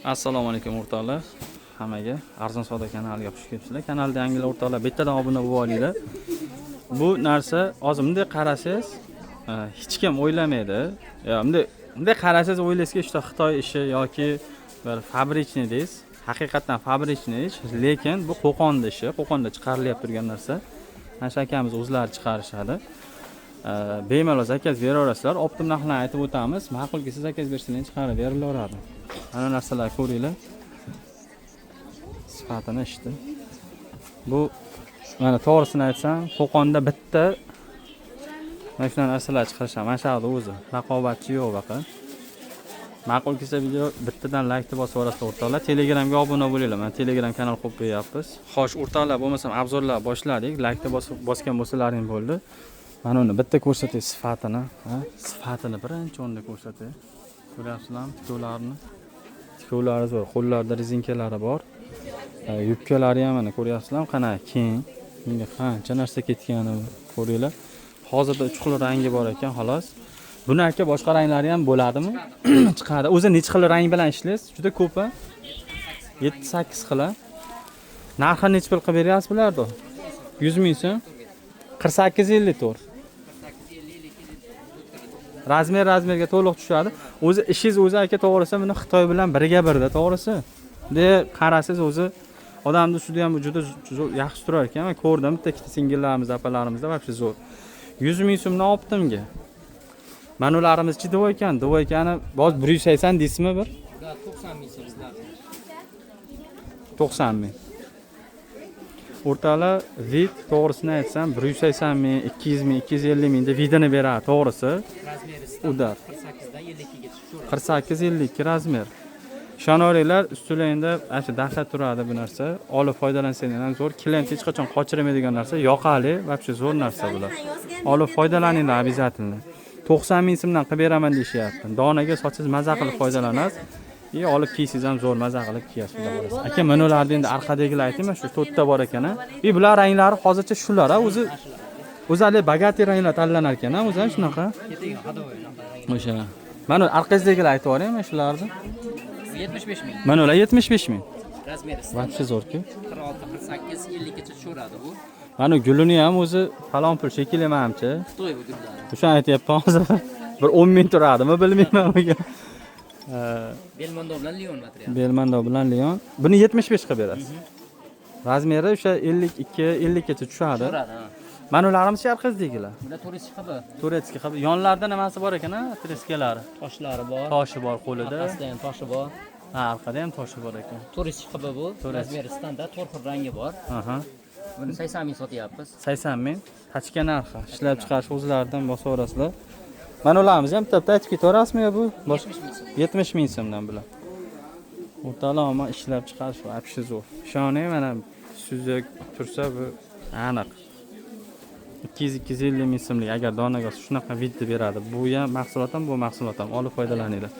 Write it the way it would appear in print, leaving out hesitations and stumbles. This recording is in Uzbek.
Assalomu alaykum o'rtoqlar. Hammaga Arzon savdo kanaliga xush kelibsizlar. Kanalda yangilar o'rtoqlar, bittadan obuna bo'lib olinglar. Bu narsa hozir bunday qarasangiz, hech kim o'ylamaydi. Yo, bunday qarasangiz o'ylaysizki, işte Xitoy ishi yoki bir fabrichniy deysiz. Haqiqatan fabrichniy ish, lekin bu Qo'qonda ishi, Qo'qonda chiqarilyapti turgan narsa. Mana shu akamiz o'zlari chiqarishadi. Bemalol zakaz beraverasizlar. Optim narxlarni aytib o'tamiz. Ma'qul kelsa zakaz bersanglar chiqarib berilaveradi. Ana narsalar ko'ringlar. Sifatini ishdi. Bu mana to'g'risini aytsam, Qo'qonda bitta mana shu narsalar chiqarishadi. Mana shu yerda o'zi raqobatchi yo'q baqa. Ma'qul kelsa video bittadan like bosib yuborasizlar o'rtoqlar. Telegramga obuna bo'linglar. Mana Telegram kanal qurib qo'yapmiz. Xo'sh, o'rtoqlar, bo'lmasam obzorlar boshladik. Like bosgan bo'lsalaring bo'ldi. Mana uni bitta ko'rsatay sifatini, sifatini birinchi o'rinda ko'rsatay. Ko'ryapsizlarmi tikuvlarni? Tikuvlari zo'r, qo'llarida rezinkalari bor. Yubkalari ham mana ko'ryapsizlarmi? Qanaqa keng. Bunga qancha narsa ketgani ko'ringlar. Hozirda uch xil rangi bor ekan, xolos. Buni aka boshqa ranglari ham bo'ladimi? Chiqadi. O'zi necha xil rang bilan ishlaysiz? Juda ko'p a? 7-8 xil. Narxi necha pul qilib beryapsiz bularni? 100 ming so'm. 48-54. Razmerga to'liq tushadi. O'zi ishingiz o'zi aka to'g'risi buni Xitoy bilan birga birda, to'g'risi. De qarasiz o'zi odamni ustida ham juda yaxshi turar ekan. Men ko'rdim, bitta singillarimiz, apalarimizda vaqti zo'r. 100 ming so'mdan olibdimga. Mana ularimiz-chi deb ekani, boz 180 deysizmi bir? 90 ming so'm sizlar. 90 ming. O'rtalar vid to'g'risini aytsam 180 ming, 200 ming, 250 mingda vidini beradi, to'g'risi. Udar 48 dan 52 gacha tushadi. 48-52 razmer. Ishonaveringlar, ustularingda ana dahshat turadi bu narsa. Olib foydalansanglar ham zo'r. Klient hech qachon qochirmaydigan narsa, yoqali, vaqti zo'r narsa bular. Olib foydalaninglar обязательно. 90 ming so'mdan qilib beraman deyishyapti. Donaga sotsangiz maza qilib foydalanasiz. Olib kiysiz ham zo'r maza qilib kiyasiz. Aka, mana ularni endi orqadagilar aytaymi, shu 4 ta bor ekan-a. Bular ranglari hozircha shular, o'zali bagati ranglar tanlanar ekan-a, o'zi ham shunaqa. O'sha. Mana orqangizdagilar aytib yuboring, mana shularni. 75 ming. Mana ular 75 ming. Razmeri Vaqti zo'r-ku. 46, 48, 50 gacha tushadi bu. Mana gulini ham o'zi falon pul shekilli menimcha. Xitoy bu gullar. O'sha aytayapman hozir. Bir 10 ming turadimi, bilmayman bunga. Belmondo bilan Leon material. Belmondo bilan Leon. Buni 75 qilib berasiz. Razmeri o'sha 52, 50 gacha tushadi. Mana ularimiz sharqizdagilar. Bular Turetskiy qilib. Yonlarida nimasi bor ekan-a? Treskalari. Toshlari bor. Toshi bor qo'lida. Orqasida ham toshi bor. Ha, orqada ham toshi bor ekan. Turistik qilib bu. Razmeri standart, 4 xil rangi bor. Aha. Buni 80 ming sotyapmiz. 80 ming. Qachga narxi? Ishlab chiqarish o'zlaridan bosaverasizlar. Mana ularimiz ham bitta aytib ketarasizmi bu? 70 ming so'mdan bular. O'rtalama ishlab chiqarish va apshi zo'r. Ishoning, mana sizga tursa bu aniq. 200-250 ming so'mlik agar donaga shunaqa vidni beradi. Bu ham mahsulot ham, bu mahsulot ham olib foydalaninglar.